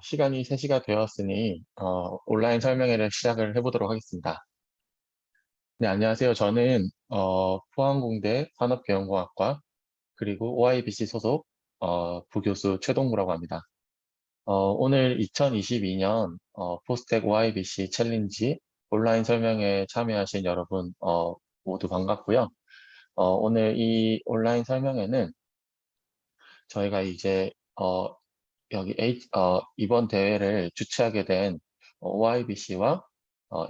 시간이 3시가 되었으니 온라인 설명회를 시작을 해보도록 하겠습니다. 네, 안녕하세요. 저는 포항공대 산업개연공학과 그리고 OIBC 소속 부교수 최동무라고 합니다. 오늘 2022년 포스텍 OIBC 챌린지 온라인 설명회에 참여하신 여러분 모두 반갑고요. 오늘 이 온라인 설명회는 저희가 이제 이번 대회를 주최하게 된 OIBC와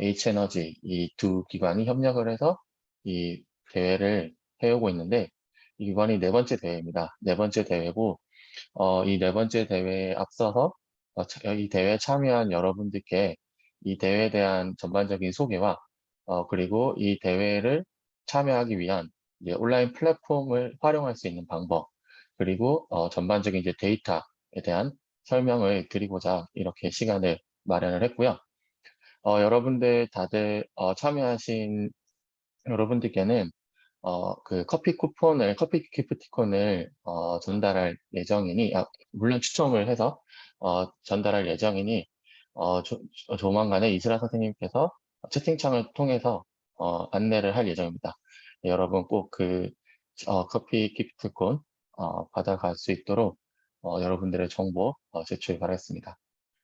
H에너지 이 두 기관이 협력을 해서 이 대회를 해오고 있는데, 이번이 네 번째 대회입니다. 네 번째 대회고, 이 네 번째 대회에 앞서서 이 대회에 참여한 여러분들께 이 대회에 대한 전반적인 소개와 그리고 이 대회를 참여하기 위한 이제 온라인 플랫폼을 활용할 수 있는 방법, 그리고 전반적인 이제 데이터에 대한 설명을 드리고자 이렇게 시간을 마련을 했고요. 여러분들 다들 참여하신 여러분들께는 그 커피 기프티콘을 전달할 예정이니, 물론 추첨을 해서 전달할 예정이니, 조만간에 이슬아 선생님께서 채팅창을 통해서 안내를 할 예정입니다. 네, 여러분 꼭 그 커피 기프티콘 받아갈 수 있도록 여러분들의 정보 제출 바라겠습니다.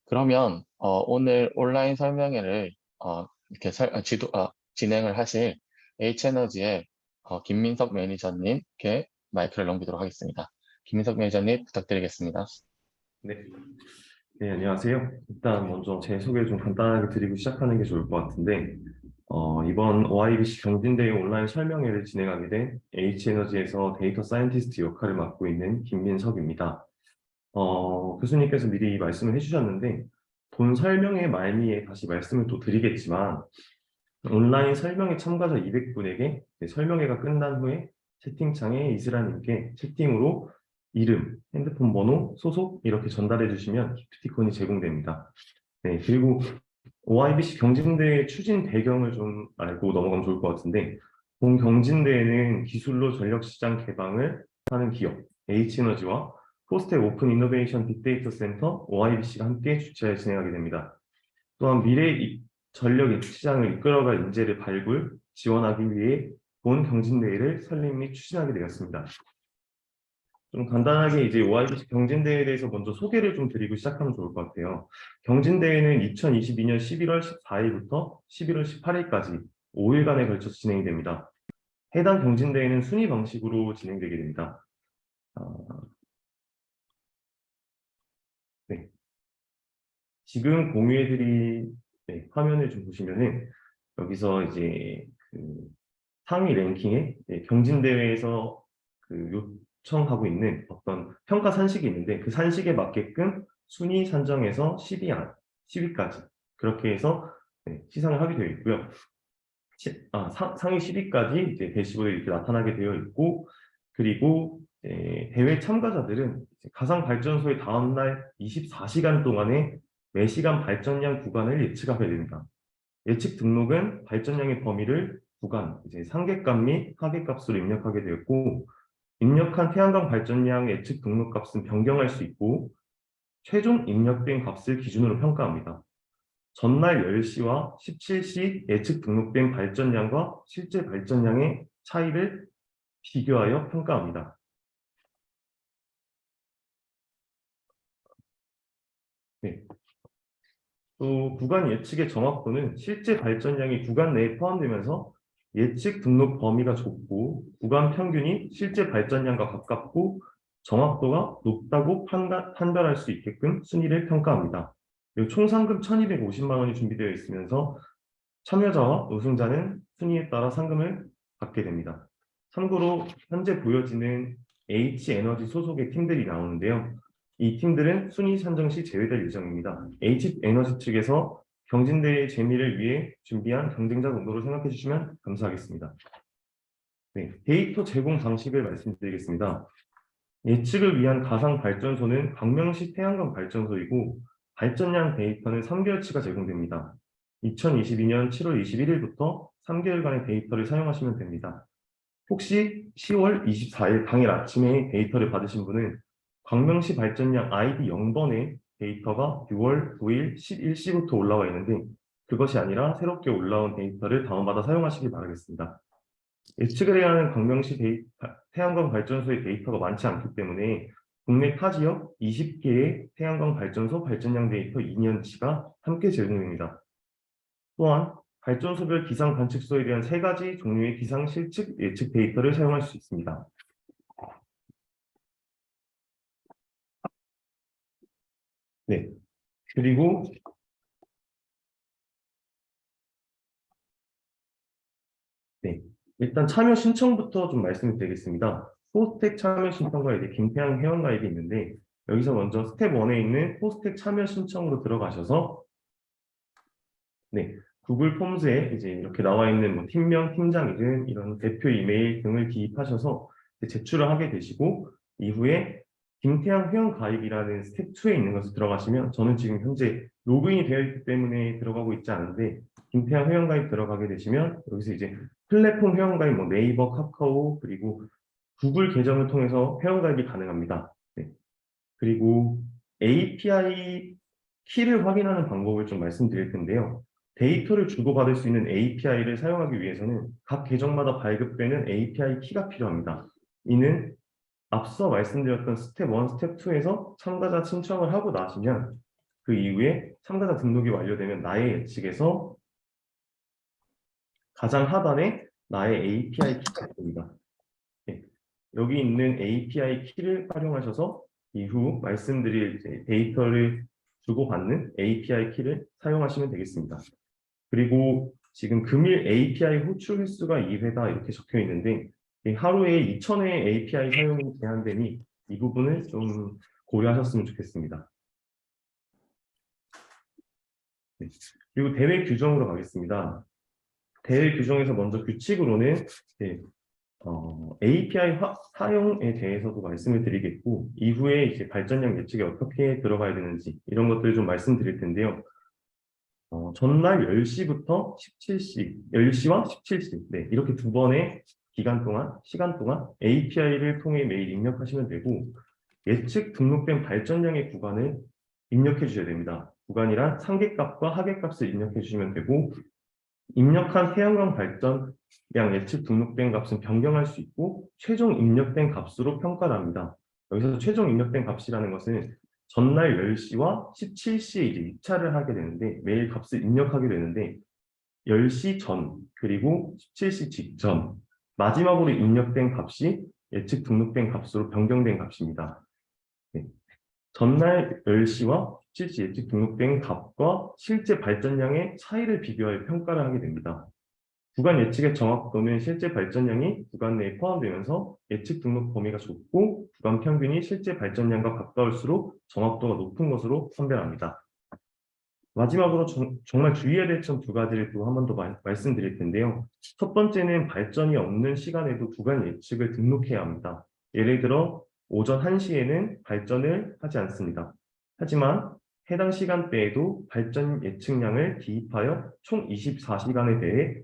그러면 오늘 온라인 설명회를 이렇게 진행을 하실 H에너지의 김민석 매니저님께 마이크를 넘기도록 하겠습니다. 김민석 매니저님 부탁드리겠습니다. 네. 네, 안녕하세요. 일단 먼저 제 소개를 좀 간단하게 드리고 시작하는 게 좋을 것 같은데, 이번 OIBC 경진대회 온라인 설명회를 진행하게 된 H에너지에서 데이터 사이언티스트 역할을 맡고 있는 김민석입니다. 교수님께서 미리 말씀을 해주셨는데, 본 설명회 말미에 다시 말씀을 또 드리겠지만, 온라인 설명회 참가자 200분에게 설명회가 끝난 후에 채팅창에 이슬아님께 채팅으로 이름, 핸드폰 번호, 소속 이렇게 전달해 주시면 기프티콘이 제공됩니다. 네, 그리고 OIBC 경진대회 추진 배경을 좀 알고 넘어가면 좋을 것 같은데, 본 경진대회는 기술로 전력시장 개방을 하는 기업 H에너지와 포스텍 오픈 이노베이션 빅데이터 센터 OIBC가 함께 주최해 진행하게 됩니다. 또한 미래 전력 시장을 이끌어갈 인재를 발굴, 지원하기 위해 본 경진대회를 설립 및 추진하게 되었습니다. 좀 간단하게 이제 OIBC 경진대회에 대해서 먼저 소개를 좀 드리고 시작하면 좋을 것 같아요. 경진대회는 2022년 11월 14일부터 11월 18일까지 5일간에 걸쳐서 진행이 됩니다. 해당 경진대회는 순위 방식으로 진행되게 됩니다. 네. 지금 공유해드릴 화면을 좀 보시면은 여기서 이제 그 상위 랭킹에 경진대회에서 그 요청하고 있는 어떤 평가 산식이 있는데 그 산식에 맞게끔 순위 산정해서 10위까지 그렇게 해서 시상을 하게 되어 있고요. 상위 10위까지 이제 대시보드에 이렇게 나타나게 되어 있고, 그리고 대회 참가자들은 가상 발전소의 다음날 24시간 동안에 매시간 발전량 구간을 예측하게 됩니다. 예측 등록은 발전량의 범위를 구간, 이제 상계값 및 하계값으로 입력하게 되었고, 입력한 태양광 발전량 예측 등록값은 변경할 수 있고, 최종 입력된 값을 기준으로 평가합니다. 전날 10시와 17시 예측 등록된 발전량과 실제 발전량의 차이를 비교하여 평가합니다. 네. 또 구간 예측의 정확도는 실제 발전량이 구간 내에 포함되면서 예측 등록 범위가 좁고 구간 평균이 실제 발전량과 가깝고 정확도가 높다고 판별할 수 있게끔 순위를 평가합니다. 총 상금 1,250만 원이 준비되어 있으면서 참여자와 우승자는 순위에 따라 상금을 받게 됩니다. 참고로 현재 보여지는 H에너지 소속의 팀들이 나오는데요. 이 팀들은 순위 산정 시 제외될 예정입니다. H에너지 측에서 경진대회 재미를 위해 준비한 경쟁자 정도로 생각해 주시면 감사하겠습니다. 네, 데이터 제공 방식을 말씀드리겠습니다. 예측을 위한 가상 발전소는 광명시 태양광 발전소이고 발전량 데이터는 3개월치가 제공됩니다. 2022년 7월 21일부터 3개월간의 데이터를 사용하시면 됩니다. 혹시 10월 24일 당일 아침에 데이터를 받으신 분은 광명시 발전량 ID 0번에 데이터가 6월 9일 11시부터 올라와 있는데 그것이 아니라 새롭게 올라온 데이터를 다운받아 사용하시기 바라겠습니다. 예측을 해야 하는 태양광 발전소의 데이터가 많지 않기 때문에 국내 타 지역 20개의 태양광 발전소 발전량 데이터 2년치가 함께 제공됩니다. 또한 발전소별 기상 관측소에 대한 3가지 종류의 기상 실측 예측 데이터를 사용할 수 있습니다. 네. 그리고 네. 일단 참여 신청부터 좀 말씀을 드리겠습니다. 호스텍 참여 신청과 이제 김태양 회원가입이 있는데 여기서 먼저 스텝 1에 있는 호스텍 참여 신청으로 들어가셔서 네. 구글 폼스에 이제 이렇게 나와 있는 뭐 팀명, 팀장이든 이런 대표 이메일 등을 기입하셔서 제출을 하게 되시고 이후에 김태양 회원 가입이라는 스텝 2에 있는 것을 들어가시면 저는 지금 현재 로그인이 되어 있기 때문에 들어가고 있지 않은데 김태양 회원 가입 들어가게 되시면 여기서 이제 플랫폼 회원 가입, 뭐 네이버, 카카오 그리고 구글 계정을 통해서 회원 가입이 가능합니다. 네. 그리고 API 키를 확인하는 방법을 좀 말씀드릴 텐데요. 데이터를 주고받을 수 있는 API를 사용하기 위해서는 각 계정마다 발급되는 API 키가 필요합니다. 이는 앞서 말씀드렸던 스텝 1, 스텝 2에서 참가자 신청을 하고 나시면 그 이후에 참가자 등록이 완료되면 나의 예측에서 가장 하단에 나의 API 키가 있습니다. 네. 여기 있는 API 키를 활용하셔서 이후 말씀드릴 이제 데이터를 주고받는 API 키를 사용하시면 되겠습니다. 그리고 지금 금일 API 호출 횟수가 2회다 이렇게 적혀 있는데 하루에 2,000회의 API 사용이 제한되니 이 부분을 좀 고려하셨으면 좋겠습니다. 네. 그리고 대회 규정으로 가겠습니다. 대회 규정에서 먼저 규칙으로는 API 사용에 대해서도 말씀을 드리겠고 이후에 이제 발전량 예측에 어떻게 들어가야 되는지 이런 것들을 좀 말씀드릴 텐데요. 전날 10시부터 17시, 10시와 17시 네, 이렇게 두 번의 시간 동안 API를 통해 매일 입력하시면 되고 예측 등록된 발전량의 구간을 입력해 주셔야 됩니다. 구간이란 상계값과 하계값을 입력해 주시면 되고 입력한 태양광 발전량 예측 등록된 값은 변경할 수 있고 최종 입력된 값으로 평가를 합니다. 여기서 최종 입력된 값이라는 것은 전날 10시와 17시에 이제 입찰을 하게 되는데 매일 값을 입력하게 되는데 10시 전 그리고 17시 직전 마지막으로 입력된 값이 예측 등록된 값으로 변경된 값입니다. 네. 전날 10시와 17시 예측 등록된 값과 실제 발전량의 차이를 비교하여 평가를 하게 됩니다. 구간 예측의 정확도는 실제 발전량이 구간 내에 포함되면서 예측 등록 범위가 좁고 구간 평균이 실제 발전량과 가까울수록 정확도가 높은 것으로 선별합니다. 마지막으로 정말 주의해야 될 점 2가지를 또 한 번 더 말씀드릴 텐데요. 첫 번째는 발전이 없는 시간에도 구간 예측을 등록해야 합니다. 예를 들어 오전 1시에는 발전을 하지 않습니다. 하지만 해당 시간대에도 발전 예측량을 기입하여 총 24시간에 대해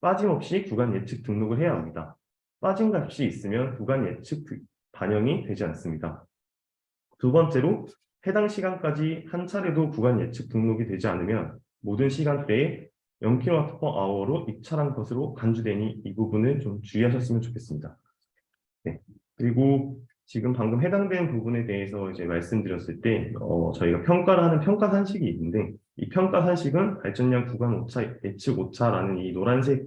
빠짐없이 구간 예측 등록을 해야 합니다. 빠진 값이 있으면 구간 예측 반영이 되지 않습니다. 두 번째로 해당 시간까지 한 차례도 구간 예측 등록이 되지 않으면 모든 시간대에 0kWh로 입찰한 것으로 간주되니 이 부분을 좀 주의하셨으면 좋겠습니다. 네. 그리고 지금 방금 해당된 부분에 대해서 이제 말씀드렸을 때 저희가 평가를 하는 평가 산식이 있는데 이 평가 산식은 발전량 구간 오차 예측 오차라는 이 노란색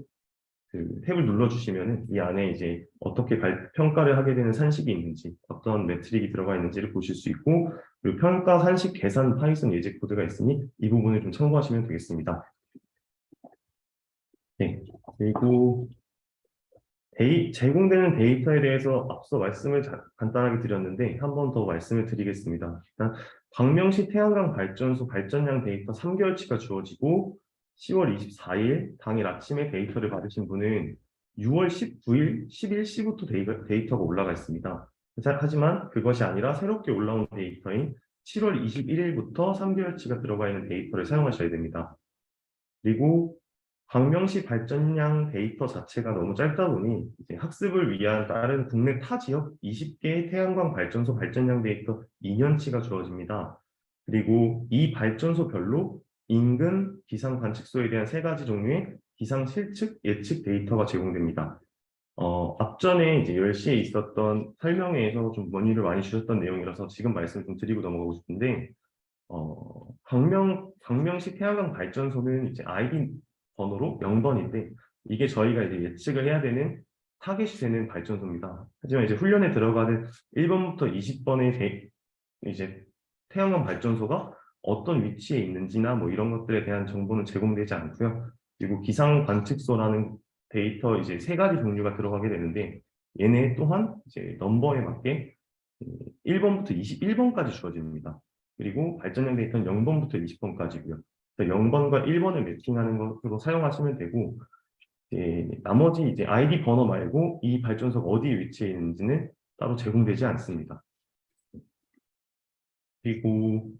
그 탭을 눌러주시면은 이 안에 이제 어떻게 평가를 하게 되는 산식이 있는지 어떤 매트릭이 들어가 있는지를 보실 수 있고 그리고 평가 산식 계산 파이썬 예제 코드가 있으니 이 부분을 좀 참고하시면 되겠습니다. 네. 그리고 제공되는 데이터에 대해서 앞서 말씀을 간단하게 드렸는데 한 번 더 말씀을 드리겠습니다. 일단 광명시 태양광 발전소 발전량 데이터 3개월치가 주어지고 10월 24일 당일 아침에 데이터를 받으신 분은 6월 19일 11시부터 데이터가 올라가 있습니다. 하지만 그것이 아니라 새롭게 올라온 데이터인 7월 21일부터 3개월치가 들어가 있는 데이터를 사용하셔야 됩니다. 그리고 광명시 발전량 데이터 자체가 너무 짧다 보니 이제 학습을 위한 다른 국내 타 지역 20개의 태양광 발전소 발전량 데이터 2년치가 주어집니다. 그리고 이 발전소별로 인근 기상 관측소에 대한 3가지 종류의 기상 실측, 예측 데이터가 제공됩니다. 앞전에 이제 10시에 있었던 설명회에서 좀 문의를 많이 주셨던 내용이라서 지금 말씀 좀 드리고 넘어가고 싶은데, 광명시 태양광 발전소는 이제 아이디 번호로 0번인데, 이게 저희가 이제 예측을 해야 되는 타겟이 되는 발전소입니다. 하지만 이제 훈련에 들어가는 1번부터 20번의 이제 태양광 발전소가 어떤 위치에 있는지나 뭐 이런 것들에 대한 정보는 제공되지 않고요. 그리고 기상 관측소라는 데이터 이제 3가지 종류가 들어가게 되는데, 얘네 또한 이제 넘버에 맞게 1번부터 21번까지 주어집니다. 그리고 발전량 데이터는 0번부터 20번까지고요. 0번과 1번을 매칭하는 것으로 사용하시면 되고, 나머지 이제 아이디 번호 말고 이 발전소가 어디에 위치해 있는지는 따로 제공되지 않습니다. 그리고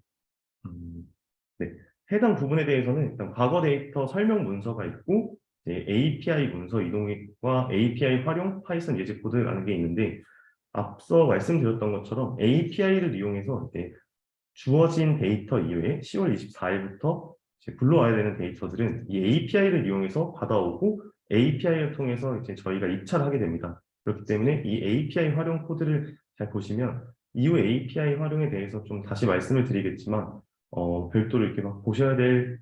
네, 해당 부분에 대해서는 일단 과거 데이터 설명 문서가 있고, API 문서 이동과 API 활용 파이썬 예제 코드라는 게 있는데, 앞서 말씀드렸던 것처럼 API를 이용해서 주어진 데이터 이외에 10월 24일부터 불러와야 되는 데이터들은 이 API를 이용해서 받아오고, API를 통해서 이제 저희가 입찰하게 됩니다. 그렇기 때문에 이 API 활용 코드를 잘 보시면, 이후 API 활용에 대해서 좀 다시 말씀을 드리겠지만, 별도로 이렇게 막 보셔야 될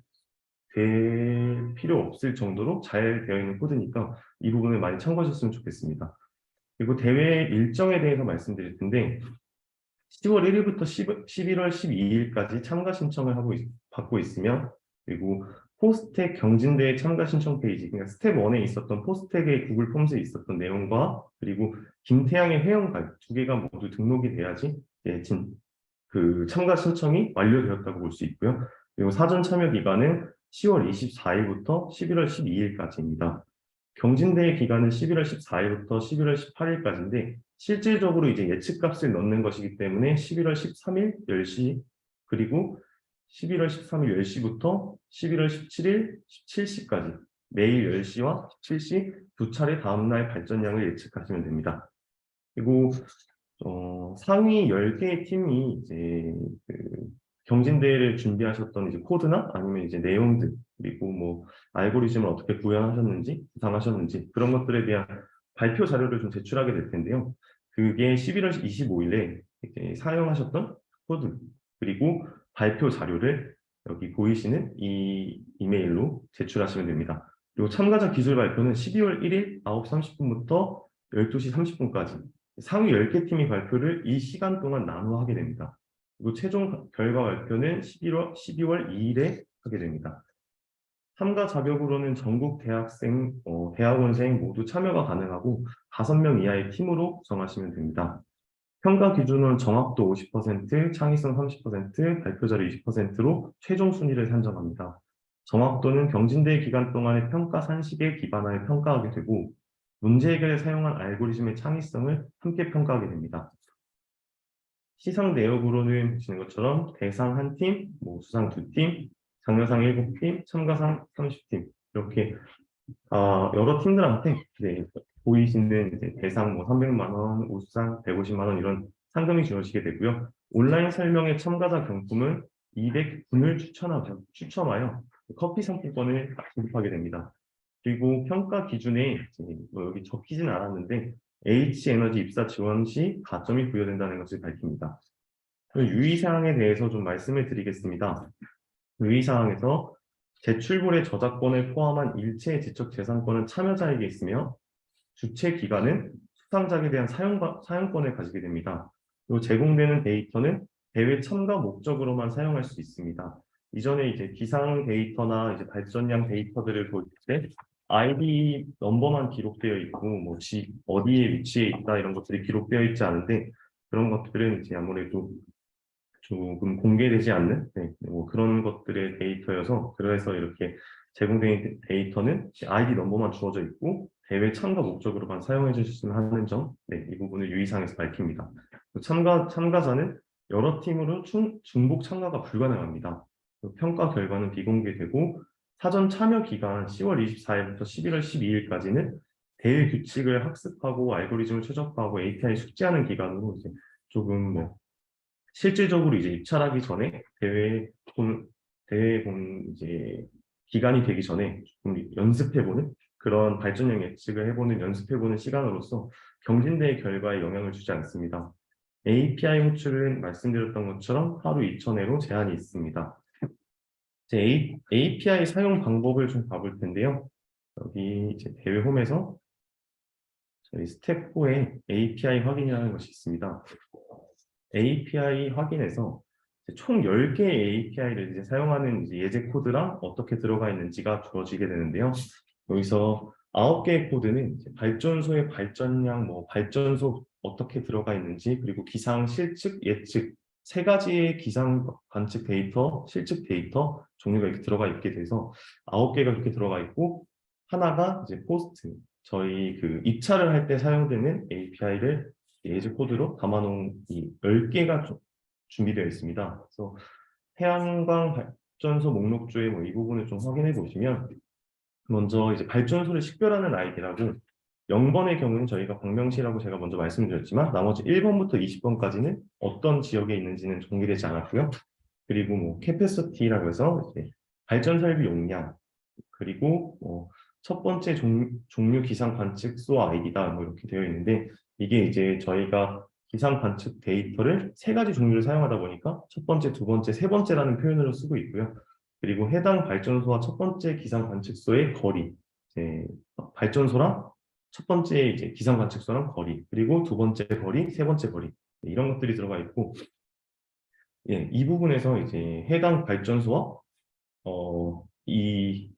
필요 없을 정도로 잘 되어 있는 코드니까 이 부분을 많이 참고하셨으면 좋겠습니다. 그리고 대회 일정에 대해서 말씀드릴 텐데, 10월 1일부터 11월 12일까지 참가 신청을 받고 있으며, 그리고 포스텍 경진대회 참가 신청 페이지, 그러니까 스텝 1에 있었던 포스텍의 구글 폼스에 있었던 내용과, 그리고 김태양의 회원가입 2개가 모두 등록이 돼야지 그 참가 신청이 완료되었다고 볼 수 있고요. 그리고 사전 참여 기간은 10월 24일부터 11월 12일까지입니다. 경진대회 기간은 11월 14일부터 11월 18일까지인데, 실질적으로 이제 예측값을 넣는 것이기 때문에 11월 13일 10시, 그리고 11월 13일 10시부터 11월 17일 17시까지 매일 10시와 17시 두 차례 다음날 발전량을 예측하시면 됩니다. 그리고 상위 10개의 팀이 이제 경진대회를 준비하셨던 이제 코드나 아니면 이제 내용들, 그리고 뭐 알고리즘을 어떻게 구현하셨는지, 구상하셨는지 그런 것들에 대한 발표 자료를 좀 제출하게 될 텐데요. 그게 11월 25일에 사용하셨던 코드, 그리고 발표 자료를 여기 보이시는 이 이메일로 제출하시면 됩니다. 그리고 참가자 기술 발표는 12월 1일 9시 30분부터 12시 30분까지 상위 10개 팀이 발표를 이 시간 동안 나누어 하게 됩니다. 그리고 최종 결과 발표는 12월 2일에 하게 됩니다. 참가 자격으로는 전국 대학생, 대학원생 모두 참여가 가능하고 5명 이하의 팀으로 구성하시면 됩니다. 평가 기준은 정확도 50%, 창의성 30%, 발표 자료 20%로 최종 순위를 산정합니다. 정확도는 경진대회 기간 동안의 평가 산식에 기반하여 평가하게 되고, 문제 해결에 사용한 알고리즘의 창의성을 함께 평가하게 됩니다. 시상 내역으로는 보시는 것처럼 대상 1팀, 뭐 수상 2팀, 장려상 7팀, 참가상 30팀 이렇게 여러 팀들한테 보이시는 대상 뭐 300만 원, 우수상 150만 원 이런 상금이 주어지게 되고요. 온라인 설명회 참가자 경품은 200분을 추첨하여 커피 상품권을 지급하게 됩니다. 그리고 평가 기준에 뭐 여기 적히진 않았는데 H에너지 입사 지원 시 가점이 부여된다는 것을 밝힙니다. 유의사항에 대해서 좀 말씀을 드리겠습니다. 유의사항에서 제출물의 저작권을 포함한 일체의 지적 재산권은 참여자에게 있으며, 주최 기관은 수상작에 대한 사용권을 가지게 됩니다. 그리고 제공되는 데이터는 대회 참가 목적으로만 사용할 수 있습니다. 이전에 이제 기상 데이터나 이제 발전량 데이터들을 볼 때 아이디 넘버만 기록되어 있고 뭐 어디에 위치해 있다 이런 것들이 기록되어 있지 않은데, 그런 것들은 이제 아무래도 조금 공개되지 않는 뭐 그런 것들의 데이터여서, 그래서 이렇게 제공된 데이터는 아이디 넘버만 주어져 있고 대회 참가 목적으로만 사용해 주셨으면 하는 점, 이 부분을 유의사항에서 밝힙니다. 참가자는 여러 팀으로 중복 참가가 불가능합니다. 평가 결과는 비공개되고, 사전 참여 기간 10월 24일부터 11월 12일까지는 대회 규칙을 학습하고 알고리즘을 최적화하고 API 숙지하는 기간으로 이제 조금 실질적으로 이제 입찰하기 전에 대회 본 이제 기간이 되기 전에 조금 연습해보는 그런 발전형 예측을 해보는 연습해보는 시간으로서 경진대회 결과에 영향을 주지 않습니다. API 호출은 말씀드렸던 것처럼 하루 2,000회로 제한이 있습니다. 이제 API 사용 방법을 좀 봐볼 텐데요. 여기 이제 대회 홈에서 저희 스텝 4에 API 확인이라는 것이 있습니다. API 확인에서 총 10개의 API를 이제 사용하는 이제 예제 코드랑 어떻게 들어가 있는지가 주어지게 되는데요. 여기서 9개의 코드는 이제 발전소의 발전량, 뭐 발전소 어떻게 들어가 있는지, 그리고 기상, 실측, 예측 세 가지의 기상 관측 데이터, 실측 데이터 종류가 이렇게 들어가 있게 돼서 9개가 이렇게 들어가 있고, 하나가 이제 포스트, 저희 그 입찰을 할 때 사용되는 API를 예제 코드로 담아놓은 이 10개가 준비되어 있습니다. 그래서 태양광 발전소 목록조의 뭐 이 부분을 좀 확인해 보시면, 먼저 이제 발전소를 식별하는 아이디라고 0번의 경우는 저희가 광명시라고 제가 먼저 말씀드렸지만 나머지 1번부터 20번까지는 어떤 지역에 있는지는 정리되지 않았고요. 그리고 뭐 캐패시티라고 해서 이제 발전 설비 용량, 그리고 첫 번째 종류 기상 관측소 아이디다 뭐 이렇게 되어 있는데, 이게 이제 저희가 기상 관측 데이터를 세 가지 종류를 사용하다 보니까 첫 번째, 두 번째, 세 번째라는 표현으로 쓰고 있고요. 그리고 해당 발전소와 첫 번째 기상 관측소의 거리, 이제 발전소랑 첫 번째 이제 기상 관측소랑 거리, 그리고 두 번째 거리, 세 번째 거리, 이런 것들이 들어가 있고, 예, 이 부분에서 이제 해당 발전소와 이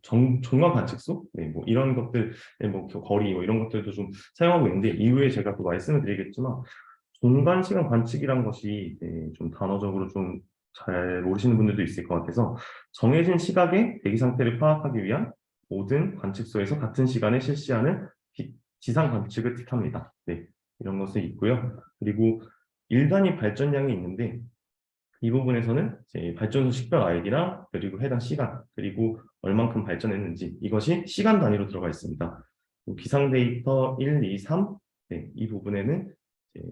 종합 관측소, 네, 뭐 이런 것들, 네, 뭐 거리, 뭐 이런 것들도 좀 사용하고 있는데, 이후에 제가 또 말씀을 드리겠지만 종간 시간 관측이란 것이 좀 단어적으로 좀 잘 모르시는 분들도 있을 것 같아서, 정해진 시각의 대기 상태를 파악하기 위한 모든 관측소에서 같은 시간에 실시하는 지상 관측을 뜻합니다. 네, 이런 것이 있고요. 그리고 일단위 발전량이 있는데, 이 부분에서는 이제 발전소 식별 아이디랑 그리고 해당 시간, 그리고 얼만큼 발전했는지, 이것이 시간 단위로 들어가 있습니다. 기상 데이터 1, 2, 3, 네, 이 부분에는 이제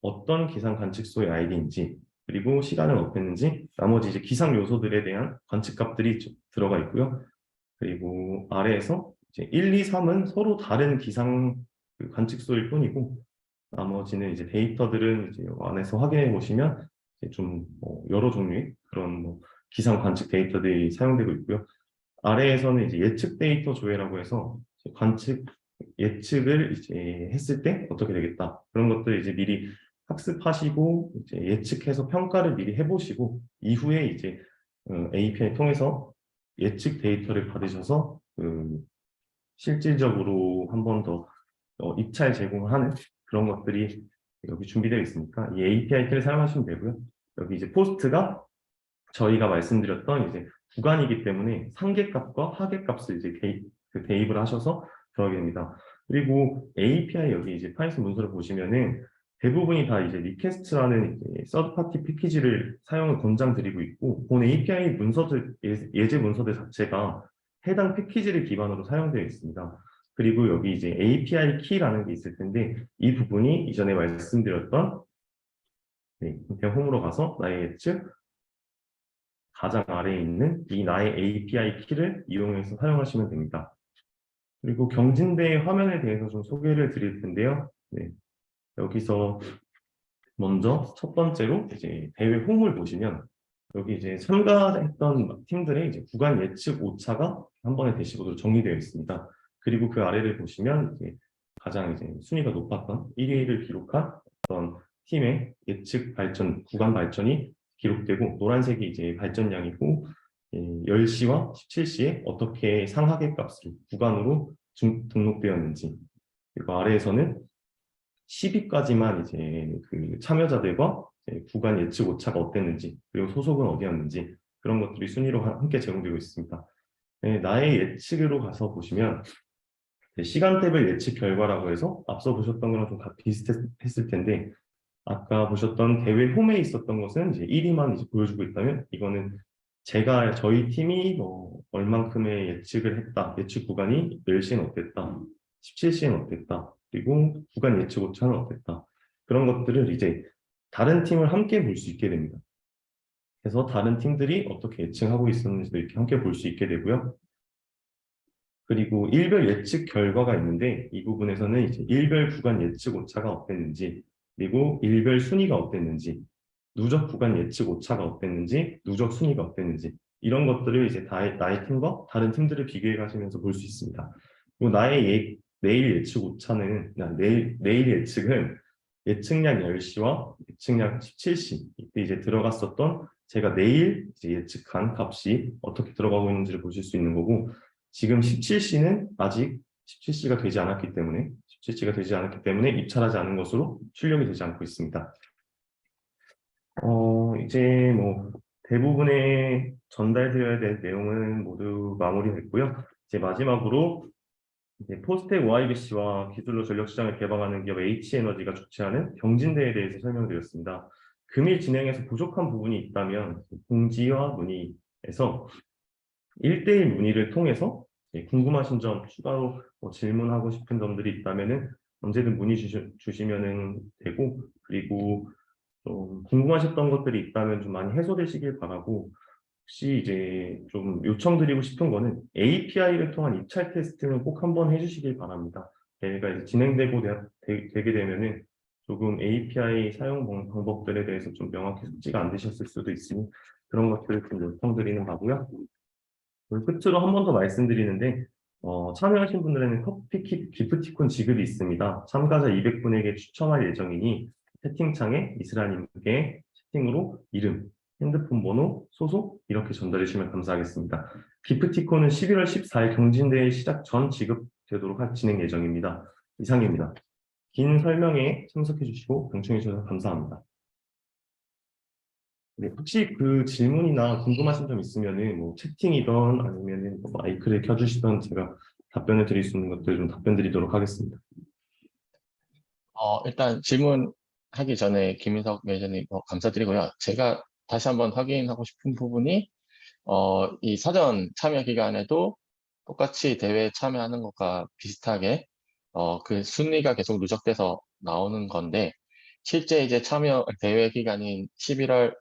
어떤 기상 관측소의 아이디인지, 그리고 시간은 어땠는지, 나머지 이제 기상 요소들에 대한 관측값들이 들어가 있고요. 그리고 아래에서 이제 1, 2, 3은 서로 다른 기상 관측소일 뿐이고, 나머지는 이제 데이터들은 이제 안에서 확인해 보시면 이제 좀 여러 종류의 그런 뭐 기상 관측 데이터들이 사용되고 있고요. 아래에서는 이제 예측 데이터 조회라고 해서 관측 예측을 이제 했을 때 어떻게 되겠다, 그런 것들 이제 미리 학습하시고 이제 예측해서 평가를 미리 해보시고, 이후에 이제 API 통해서 예측 데이터를 받으셔서 실질적으로 한 번 더 입찰 제공하는 그런 것들이 여기 준비되어 있으니까 이 API 키를 사용하시면 되고요. 여기 이제 포스트가 저희가 말씀드렸던 이제 구간이기 때문에 상계값과 하계값을 이제 대입을 하셔서 들어가게 됩니다. 그리고 API 여기 이제 파이썬 문서를 보시면은 대부분이 다 이제 리퀘스트라는 서드파티 패키지를 사용을 권장드리고 있고, 본 API 문서들, 예제 문서들 자체가 해당 패키지를 기반으로 사용되어 있습니다. 그리고 여기 이제 API 키라는 게 있을 텐데, 이 부분이 이전에 말씀드렸던 홈으로 가서 나의 예측 가장 아래에 있는 이 나의 API 키를 이용해서 사용하시면 됩니다. 그리고 경진대회 화면에 대해서 좀 소개를 드릴 텐데요. 네, 여기서 먼저 첫 번째로 이제 대회 홈을 보시면, 여기 이제 참가했던 팀들의 이제 구간 예측 오차가 한 번에 대시보드로 정리되어 있습니다. 그리고 그 아래를 보시면 이제 가장 이제 순위가 높았던 1위를 기록한 어떤 팀의 예측 발전, 구간 발전이 기록되고, 노란색이 이제 발전량이고, 10시와 17시에 어떻게 상하계 값을 구간으로 등록되었는지, 그리고 아래에서는 10위까지만 이제 그 참여자들과 이제 구간 예측 오차가 어땠는지, 그리고 소속은 어디였는지, 그런 것들이 순위로 함께 제공되고 있습니다. 네, 나의 예측으로 가서 보시면 시간대별 예측 결과라고 해서 앞서 보셨던 거랑 좀 비슷했을 텐데, 아까 보셨던 대회 홈에 있었던 것은 이제 1위만 이제 보여주고 있다면, 이거는 저희 팀이 뭐 얼만큼의 예측을 했다, 예측 구간이 10시엔 어땠다, 17시엔 어땠다, 그리고 구간 예측 오차는 어땠다, 그런 것들을 이제 다른 팀을 함께 볼 수 있게 됩니다. 그래서 다른 팀들이 어떻게 예측하고 있었는지도 이렇게 함께 볼 수 있게 되고요. 그리고 일별 예측 결과가 있는데 이 부분에서는 이제 일별 구간 예측 오차가 어땠는지, 그리고 일별 순위가 어땠는지, 누적 구간 예측 오차가 어땠는지, 누적 순위가 어땠는지 이런 것들을 이제 나의 팀과 다른 팀들을 비교해 가시면서 볼 수 있습니다. 그리고 내일 예측 오차는 내일 예측은 예측량 10시와 예측량 17시 이때 이제 들어갔었던 제가 내일 이제 예측한 값이 어떻게 들어가고 있는지를 보실 수 있는 거고, 지금 17시는 아직 17시가 되지 않았기 때문에 17시가 되지 않았기 때문에 입찰하지 않은 것으로 출력이 되지 않고 있습니다. 이제 뭐 대부분의 전달되어야 될 내용은 모두 마무리했고요. 이제 마지막으로 이제 포스텍 OIBC와 기술로 전력 시장을 개방하는 기업 H에너지가 주최하는 경진대회에 대해서 설명드렸습니다. 금일 진행에서 부족한 부분이 있다면 공지와 문의에서 1대1 문의를 통해서 궁금하신 점, 추가로 뭐 질문하고 싶은 점들이 있다면은 언제든 문의 주시면 되고, 그리고 좀 궁금하셨던 것들이 있다면 좀 많이 해소되시길 바라고, 혹시 이제 좀 요청드리고 싶은 거는 API를 통한 입찰 테스트는 꼭 한번 해주시길 바랍니다. 대회가 이제 진행되고 되게 되면은 조금 API 사용 방법들에 대해서 좀 명확히 숙지가 안 되셨을 수도 있으니 그런 것들을 좀 요청드리는 바고요. 그리고 끝으로 한 번 더 말씀드리는데, 참여하신 분들에는 커피 기프티콘 지급이 있습니다. 참가자 200분에게 추첨할 예정이니 채팅창에 이스라님께 채팅으로 이름, 핸드폰 번호, 소속 이렇게 전달해 주시면 감사하겠습니다. 기프티콘은 11월 14일 경진대회 시작 전 지급되도록 진행 예정입니다. 이상입니다. 긴 설명에 참석해 주시고 경청해 주셔서 감사합니다. 네, 혹시 그 질문이나 궁금하신 점 있으면은 뭐 채팅이든 아니면은 뭐 마이크를 켜주시던 제가 답변을 드릴 수 있는 것들 좀 답변 드리도록 하겠습니다. 일단 질문하기 전에 김민석 매니저님 감사드리고요. 제가 다시 한번 확인하고 싶은 부분이 이 사전 참여 기간에도 똑같이 대회에 참여하는 것과 비슷하게 그 순위가 계속 누적돼서 나오는 건데, 실제 이제 참여 대회 기간인 11월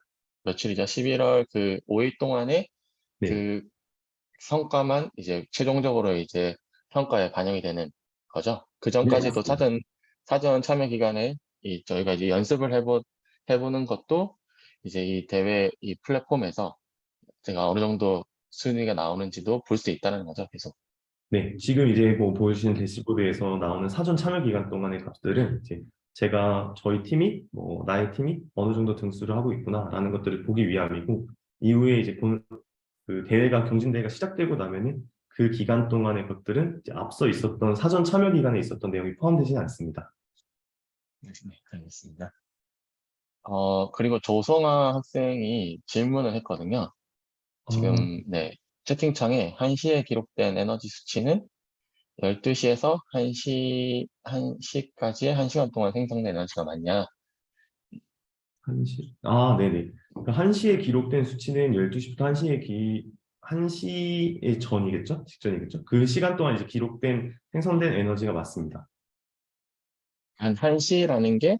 며칠이죠? 11월 그 5일 동안에 네, 그 성과만 이제 최종적으로 이제 평가에 반영이 되는 거죠. 그 네, 전까지도 맞습니다. 사전 참여 기간에 저희가 이제 연습을 해보는 것도 이제 이 대회 이 플랫폼에서 제가 어느 정도 순위가 나오는지도 볼 수 있다는 거죠, 계속. 네, 지금 이제 뭐 보여주시는 대시보드에서 나오는 사전 참여 기간 동안의 값들은 이제 제가 저희 팀이 뭐 나의 팀이 어느 정도 등수를 하고 있구나라는 것들을 보기 위함이고, 이후에 이제 그 대회가 경진대회가 시작되고 나면은 그 기간 동안의 것들은 이제 앞서 있었던 사전 참여 기간에 있었던 내용이 포함되지는 않습니다. 네, 알겠습니다. 그리고 조성아 학생이 질문을 했거든요. 아, 지금, 네, 채팅창에 1시에 기록된 에너지 수치는 12시에서 1시까지의 1시간 동안 생성된 에너지가 맞냐? 네네. 그러니까 1시에 기록된 수치는 12시부터 1시의 전이겠죠? 직전이겠죠? 그 시간 동안 이제 기록된 생성된 에너지가 맞습니다. 1시라는 게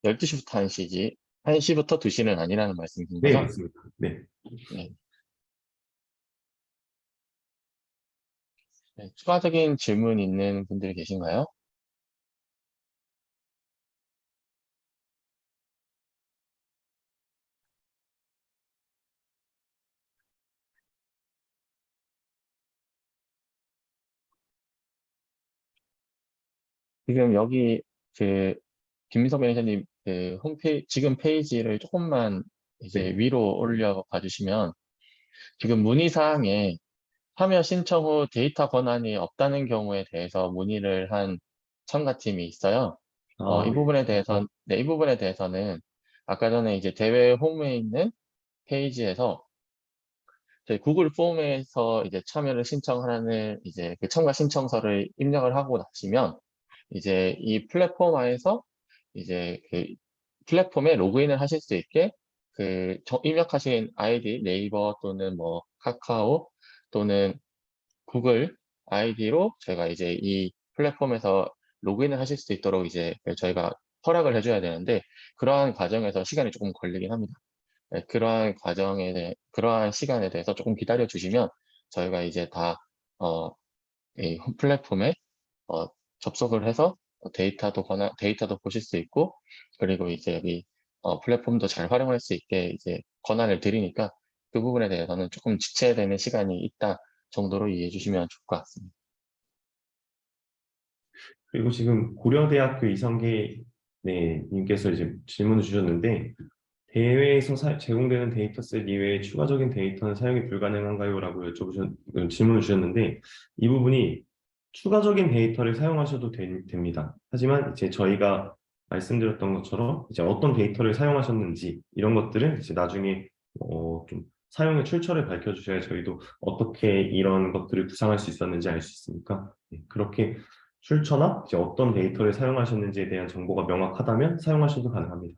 12시부터 1시지, 1시부터 2시는 아니라는 말씀이신 네, 거죠? 맞습니다. 네. 네. 네, 추가적인 질문 있는 분들이 계신가요? 지금 여기 그 김민석 매니저님 그 지금 페이지를 조금만 이제 네. 위로 올려 봐주시면, 지금 문의사항에 참여 신청 후 데이터 권한이 없다는 경우에 대해서 문의를 한 참가팀이 있어요. 아, 네. 이 부분에 대해서는 아까 전에 이제 대회 홈에 있는 페이지에서 저희 구글 폼에서 이제 참여를 신청하는 이제 그 참가 신청서를 입력을 하고 나시면 이제 이 플랫폼 하에서 이제 그 플랫폼에 로그인을 하실 수 있게 그 입력하신 아이디 네이버 또는 뭐 카카오 또는 구글 아이디로 저희가 이제 이 플랫폼에서 로그인을 하실 수 있도록 이제 저희가 허락을 해줘야 되는데 그러한 과정에서 시간이 조금 걸리긴 합니다. 네, 그러한 시간에 대해서 조금 기다려 주시면 저희가 이제 이 플랫폼에 어, 접속을 해서 데이터도 보실 수 있고, 그리고 이제 이 플랫폼도 잘 활용할 수 있게 이제 권한을 드리니까 그 부분에 대해서는 조금 지체되는 시간이 있다 정도로 이해해 주시면 좋을 것 같습니다. 그리고 지금 고려대학교 이성계 네, 님께서 이제 질문을 주셨는데 대회에서 제공되는 데이터셋 이외에 추가적인 데이터는 사용이 불가능한가요? 라고 질문을 주셨는데 이 부분이 추가적인 데이터를 사용하셔도 됩니다. 하지만 이제 저희가 말씀드렸던 것처럼 이제 어떤 데이터를 사용하셨는지 이런 것들은 이제 나중에 좀 사용의 출처를 밝혀주셔야 저희도 어떻게 이런 것들을 구상할 수 있었는지 알 수 있으니까 네, 그렇게 출처나 이제 어떤 데이터를 사용하셨는지에 대한 정보가 명확하다면 사용하셔도 가능합니다.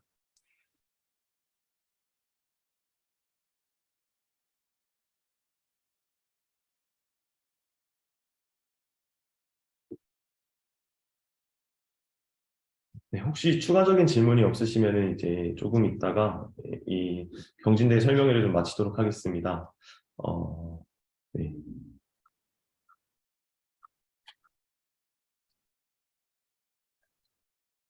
네, 혹시 추가적인 질문이 없으시면 이제 조금 있다가 이 경진대 설명회를 좀 마치도록 하겠습니다. 네.